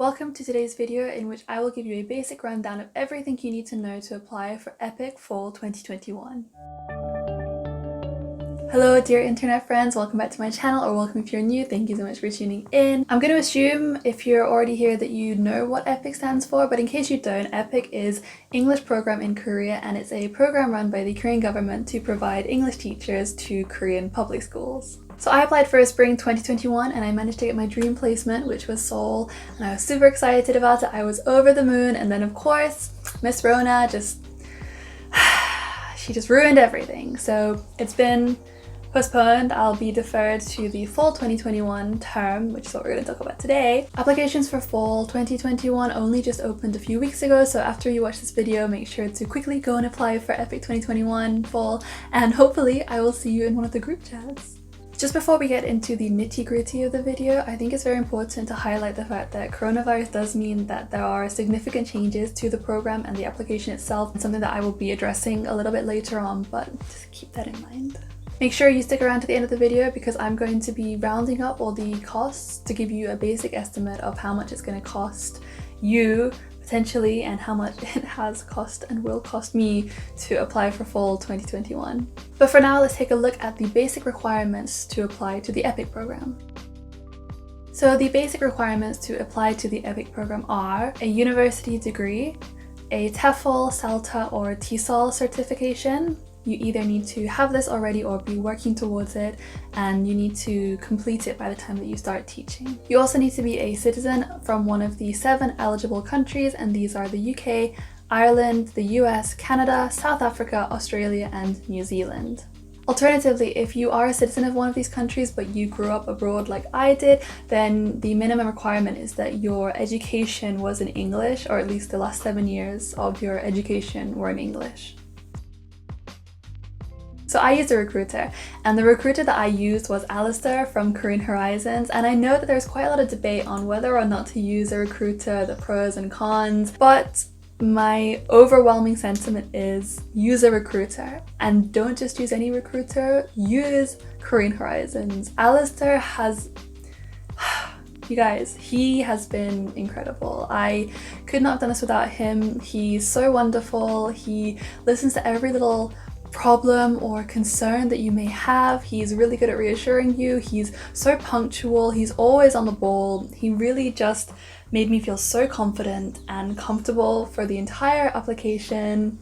Welcome to today's video in which I will give you a basic rundown of everything you need to know to apply for EPIK Fall 2021. Hello dear internet friends, welcome back to my channel, or welcome if you're new. Thank you so much for tuning in. I'm going to assume if you're already here that you know what EPIK stands for, but in case you don't, EPIK is English Program in Korea, and it's a program run by the Korean government to provide English teachers to Korean public schools. So I applied for spring 2021 and I managed to get my dream placement, which was Seoul, and I was super excited about it. I was over the moon, and then of course Miss Rona she just ruined everything. So it's been postponed. I'll be deferred to the fall 2021 term, which is what we're going to talk about today. Applications for fall 2021 only just opened a few weeks ago, so after you watch this video, make sure to quickly go and apply for EPIK 2021 fall, and hopefully I will see you in one of the group chats. Just before we get into the nitty-gritty of the video, I think it's very important to highlight the fact that coronavirus does mean that there are significant changes to the program and the application itself, and something that I will be addressing a little bit later on, but just keep that in mind. Make sure you stick around to the end of the video because I'm going to be rounding up all the costs to give you a basic estimate of how much it's going to cost you potentially and how much it has cost and will cost me to apply for fall 2021. But for now, let's take a look at the basic requirements to apply to the EPIK program. So the basic requirements to apply to the EPIK program are a university degree, a TEFL, CELTA or TESOL certification. You either need to have this already or be working towards it, and you need to complete it by the time that you start teaching. You also need to be a citizen from one of the 7 eligible countries, and these are the UK, Ireland, the US, Canada, South Africa, Australia, and New Zealand. Alternatively, if you are a citizen of one of these countries but you grew up abroad like I did, then the minimum requirement is that your education was in English, or at least the last 7 years of your education were in English. So I used a recruiter, and the recruiter that I used was Alistair from Korean Horizons, and I know that there's quite a lot of debate on whether or not to use a recruiter, the pros and cons, but my overwhelming sentiment is use a recruiter, and don't just use any recruiter, use Korean Horizons. Alistair has, you guys, he has been incredible. I could not have done this without him. He's so wonderful. He listens to every little problem or concern that you may have. He's really good at reassuring you. He's so punctual. He's always on the ball. He really just made me feel so confident and comfortable for the entire application.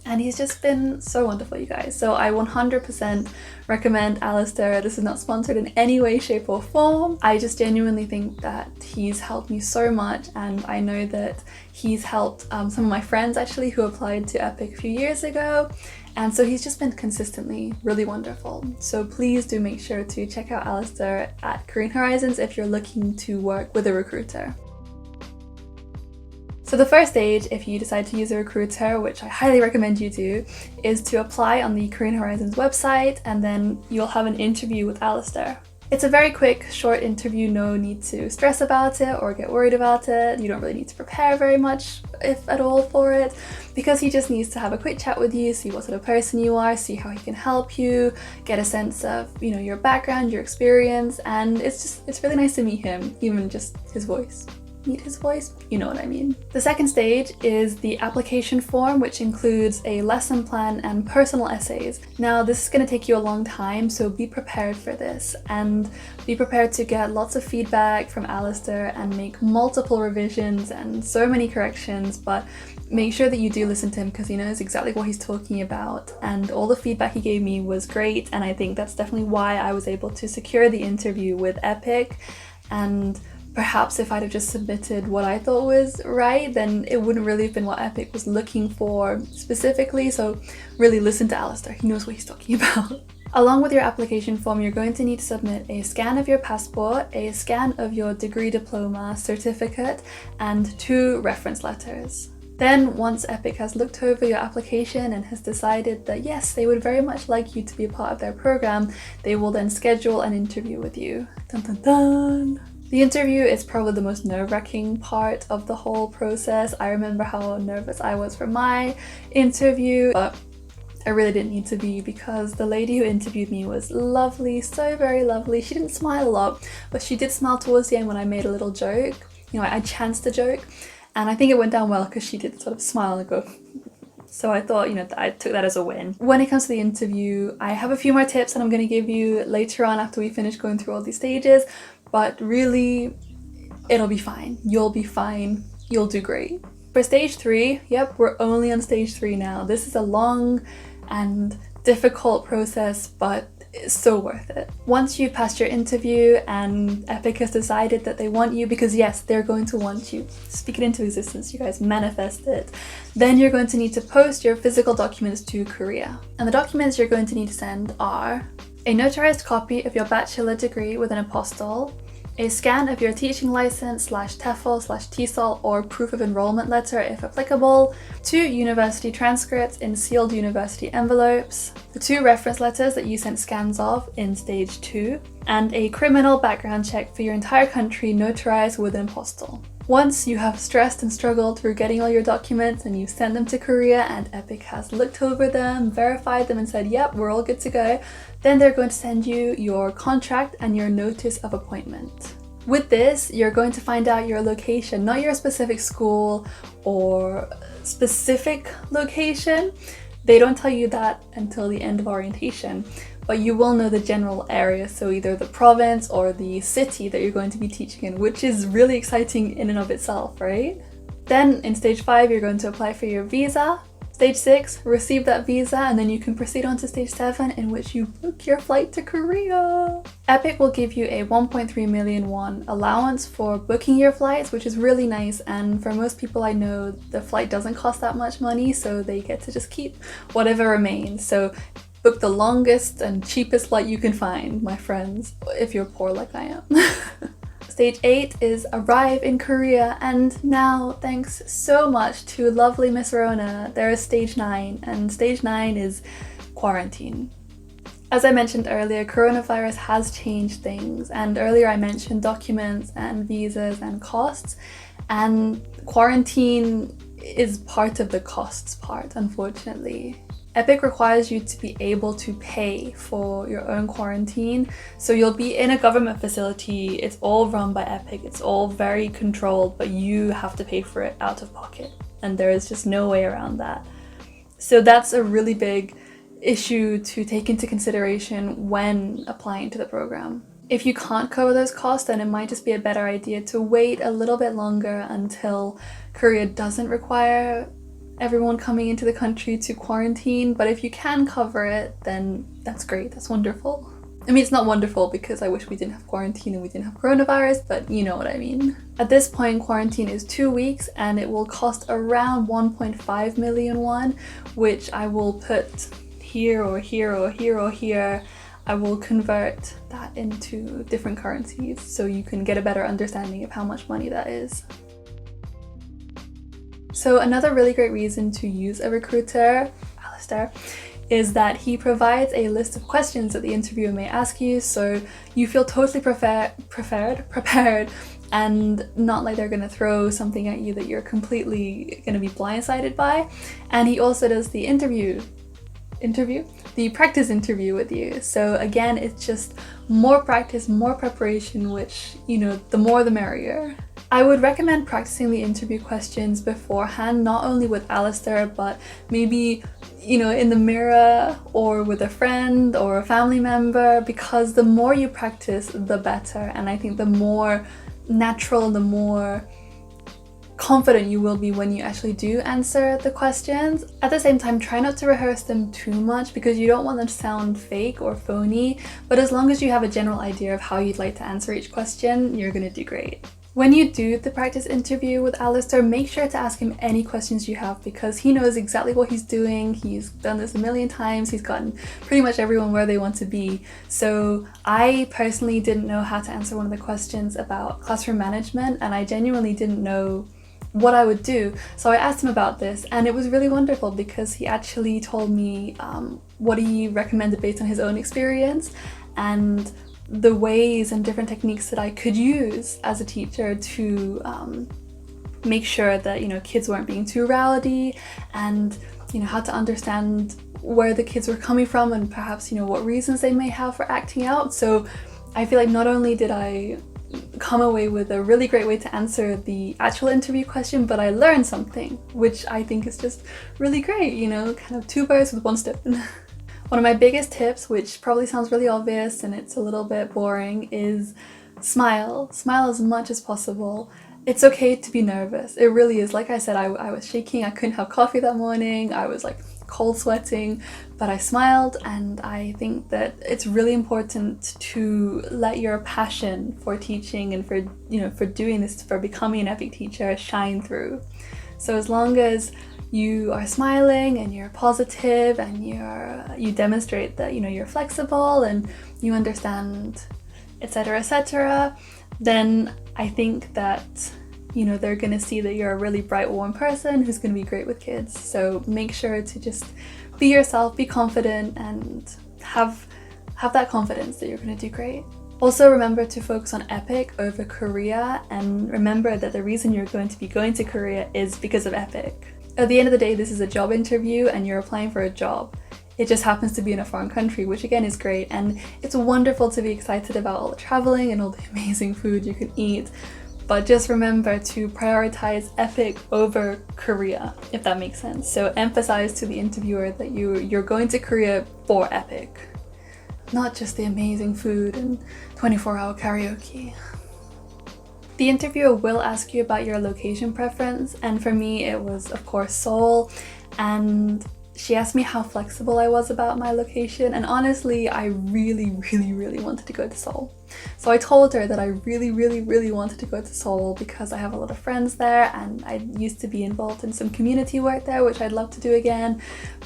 And he's just been so wonderful, you guys. So I 100% recommend Alistair. This is not sponsored in any way, shape or form. I just genuinely think that he's helped me so much, and I know that he's helped some of my friends actually who applied to EPIK a few years ago. And so he's just been consistently really wonderful. So please do make sure to check out Alistair at Korean Horizons if you're looking to work with a recruiter. So the first stage, if you decide to use a recruiter, which I highly recommend you do, is to apply on the Korean Horizons website, and then you'll have an interview with Alistair. It's a very quick, short interview, no need to stress about it or get worried about it. You don't really need to prepare very much, if at all, for it, because he just needs to have a quick chat with you, see what sort of person you are, see how he can help you, get a sense of, you know, your background, your experience, and it's really nice to meet him, even just his voice. Meet his voice? You know what I mean. The second stage is the application form, which includes a lesson plan and personal essays. Now, this is going to take you a long time, so be prepared for this, and be prepared to get lots of feedback from Alistair and make multiple revisions and so many corrections, but make sure that you do listen to him because he knows exactly what he's talking about, and all the feedback he gave me was great, and I think that's definitely why I was able to secure the interview with EPIK. And perhaps if I'd have just submitted what I thought was right, then it wouldn't really have been what EPIK was looking for specifically, so really listen to Alistair, he knows what he's talking about. Along with your application form, you're going to need to submit a scan of your passport, a scan of your degree, diploma, certificate, and 2 reference letters. Then, once EPIK has looked over your application and has decided that yes, they would very much like you to be a part of their program, they will then schedule an interview with you. Dun dun dun! The interview is probably the most nerve-wracking part of the whole process. I remember how nervous I was for my interview, but I really didn't need to be because the lady who interviewed me was lovely, so very lovely. She didn't smile a lot, but she did smile towards the end when I made a little joke. you know, I chanced a joke, and I think it went down well because she did sort of smile and go. So I thought, you know, I took that as a win. When it comes to the interview, I have a few more tips that I'm going to give you later on after we finish going through all these stages, but really, it'll be fine. You'll be fine. You'll do great. For stage 3, yep, we're only on stage 3 now. This is a long and difficult process, but it's so worth it. Once you've passed your interview and EPIK has decided that they want you, because yes, they're going to want you. Speak it into existence, you guys, manifest it. Then you're going to need to post your physical documents to Korea. And the documents you're going to need to send are a notarized copy of your bachelor degree with an apostille, a scan of your teaching license / TEFL / TESOL or proof of enrollment letter if applicable, 2 university transcripts in sealed university envelopes, the 2 reference letters that you sent scans of in stage 2, and a criminal background check for your entire country notarized with an apostille. Once you have stressed and struggled through getting all your documents and you've sent them to Korea and EPIK has looked over them, verified them and said, yep, we're all good to go, then they're going to send you your contract and your notice of appointment. With this, you're going to find out your location, not your specific school or specific location. They don't tell you that until the end of orientation, but you will know the general area, so either the province or the city that you're going to be teaching in, which is really exciting in and of itself, right? Then in stage 5, you're going to apply for your visa. Stage 6, receive that visa, and then you can proceed on to stage 7, in which you book your flight to Korea. EPIK will give you a 1.3 million won allowance for booking your flights, which is really nice, and for most people I know, the flight doesn't cost that much money, so they get to just keep whatever remains. So book the longest and cheapest flight you can find, my friends, if you're poor like I am. Stage 8 is arrive in Korea, and now, thanks so much to lovely Miss Rona, there is stage 9, and stage 9 is quarantine. As I mentioned earlier, coronavirus has changed things, and earlier I mentioned documents and visas and costs, and quarantine is part of the costs part, unfortunately. EPIK requires you to be able to pay for your own quarantine. So you'll be in a government facility, it's all run by EPIK, it's all very controlled, but you have to pay for it out of pocket. And there is just no way around that. So that's a really big issue to take into consideration when applying to the program. If you can't cover those costs, then it might just be a better idea to wait a little bit longer until Korea doesn't require everyone coming into the country to quarantine, but if you can cover it, then that's great, that's wonderful. I mean, it's not wonderful because I wish we didn't have quarantine and we didn't have coronavirus, but you know what I mean. At this point, quarantine is 2 weeks and it will cost around 1.5 million won, which I will put here or here or here or here. I will convert that into different currencies so you can get a better understanding of how much money that is. So another really great reason to use a recruiter, Alistair, is that he provides a list of questions that the interviewer may ask you, so you feel totally prepared, and not like they're going to throw something at you that you're completely going to be blindsided by. And he also does the the practice interview with you. So again, it's just more practice, more preparation, which, you know, the more the merrier. I would recommend practicing the interview questions beforehand, not only with Alistair, but maybe, you know, in the mirror or with a friend or a family member, because the more you practice, the better. And I think the more natural, the more confident you will be when you actually do answer the questions. At the same time, try not to rehearse them too much because you don't want them to sound fake or phony, but as long as you have a general idea of how you'd like to answer each question, you're gonna do great. When you do the practice interview with Alistair, make sure to ask him any questions you have because he knows exactly what he's doing. He's done this a million times. He's gotten pretty much everyone where they want to be. So I personally didn't know how to answer one of the questions about classroom management, and I genuinely didn't know what I would do. So I asked him about this, and it was really wonderful because he actually told me what he recommended based on his own experience and the ways and different techniques that I could use as a teacher to make sure that, you know, kids weren't being too rowdy, and, you know, how to understand where the kids were coming from and perhaps, you know, what reasons they may have for acting out. So I feel like not only did I come away with a really great way to answer the actual interview question, but I learned something, which I think is just really great, you know, kind of two birds with one stone. One of my biggest tips, which probably sounds really obvious and it's a little bit boring, is smile. Smile as much as possible. It's okay to be nervous. It really is. Like I said, I was shaking. I couldn't have coffee that morning. I was like cold sweating, but I smiled, and I think that it's really important to let your passion for teaching and for, you know, for doing this, for becoming an EPIK teacher, shine through. So as long as you are smiling and you're positive and you demonstrate that, you know, you're flexible and you understand, etc., etc., then I think that, you know, they're gonna see that you're a really bright, warm person who's gonna be great with kids. So make sure to just be yourself, be confident, and have that confidence that you're gonna do great. Also remember to focus on EPIK over Korea, and remember that the reason you're going to be going to Korea is because of EPIK. At the end of the day, this is a job interview and you're applying for a job. It just happens to be in a foreign country, which again is great, and it's wonderful to be excited about all the traveling and all the amazing food you can eat. But just remember to prioritize EPIK over Korea, if that makes sense. So emphasize to the interviewer that you're going to Korea for EPIK, not just the amazing food and 24-hour karaoke. The interviewer will ask you about your location preference, and for me it was of course Seoul, and she asked me how flexible I was about my location, and honestly I really wanted to go to Seoul. So I told her that I really wanted to go to Seoul because I have a lot of friends there and I used to be involved in some community work there, which I'd love to do again.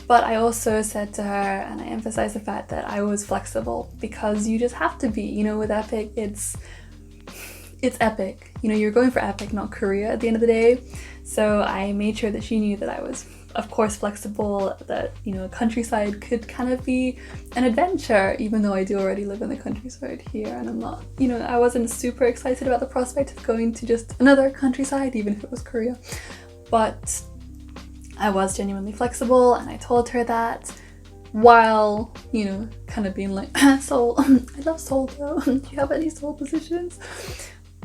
But I also said to her, and I emphasized the fact that I was flexible, because you just have to be, you know, with EPIK it's EPIK. You know, you're going for EPIK, not Korea at the end of the day. So I made sure that she knew that I was, of course, flexible, that, you know, countryside could kind of be an adventure, even though I do already live in the countryside here, and I'm not, you know, I wasn't super excited about the prospect of going to just another countryside, even if it was Korea. But I was genuinely flexible, and I told her that, while, you know, kind of being like, Seoul, I love Seoul though, do you have any Seoul positions?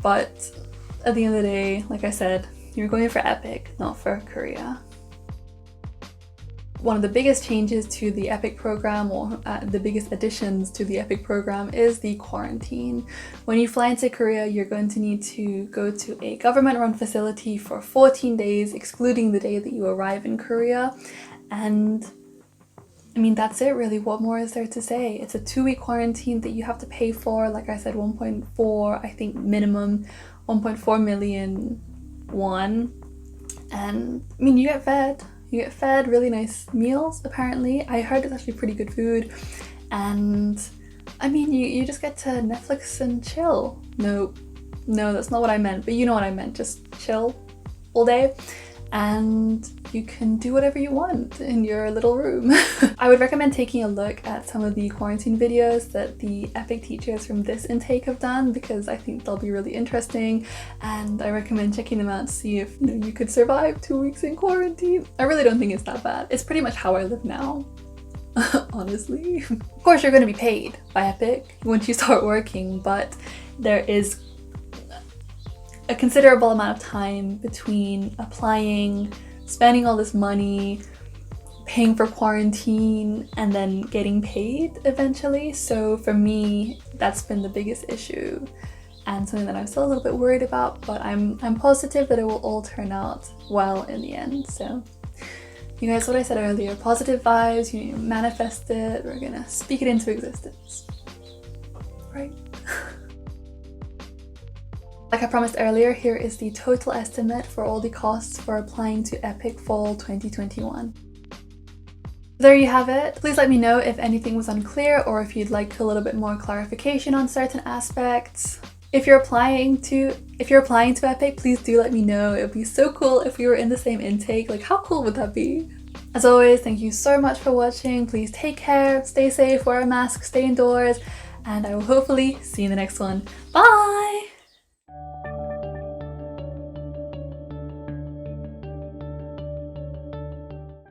But at the end of the day, like I said, you're going for EPIK, not for Korea. One of the biggest changes to the EPIK program, or the biggest additions to the EPIK program, is the quarantine. When you fly into Korea, you're going to need to go to a government-run facility for 14 days, excluding the day that you arrive in Korea. And I mean, that's it really. What more is there to say? It's a 2-week quarantine that you have to pay for. Like I said, 1.4, I think minimum, 1.4 million won. And I mean, you get fed. You get fed really nice meals, apparently. I heard it's actually pretty good food. And I mean, you just get to Netflix and chill. No, that's not what I meant, but you know what I meant. Just chill all day. And you can do whatever you want in your little room. I would recommend taking a look at some of the quarantine videos that the EPIK teachers from this intake have done, because I think they'll be really interesting, and I recommend checking them out to see if, you know, you could survive 2 weeks in quarantine. I really don't think it's that bad. It's pretty much how I live now, honestly. Of course, you're going to be paid by EPIK once you start working, but there is a considerable amount of time between applying, spending all this money, paying for quarantine, and then getting paid eventually. So for me, that's been the biggest issue, and something that I'm still a little bit worried about, but I'm positive that it will all turn out well in the end. So you guys, what I said earlier, positive vibes, you manifest it, we're gonna speak it into existence, right? Like I promised earlier, here is the total estimate for all the costs for applying to EPIK Fall 2021. There you have it. Please let me know if anything was unclear, or if you'd like a little bit more clarification on certain aspects. If you're applying to EPIK, please do let me know. It would be so cool if we were in the same intake. Like, how cool would that be? As always, thank you so much for watching. Please take care, stay safe, wear a mask, stay indoors, and I will hopefully see you in the next one. Bye!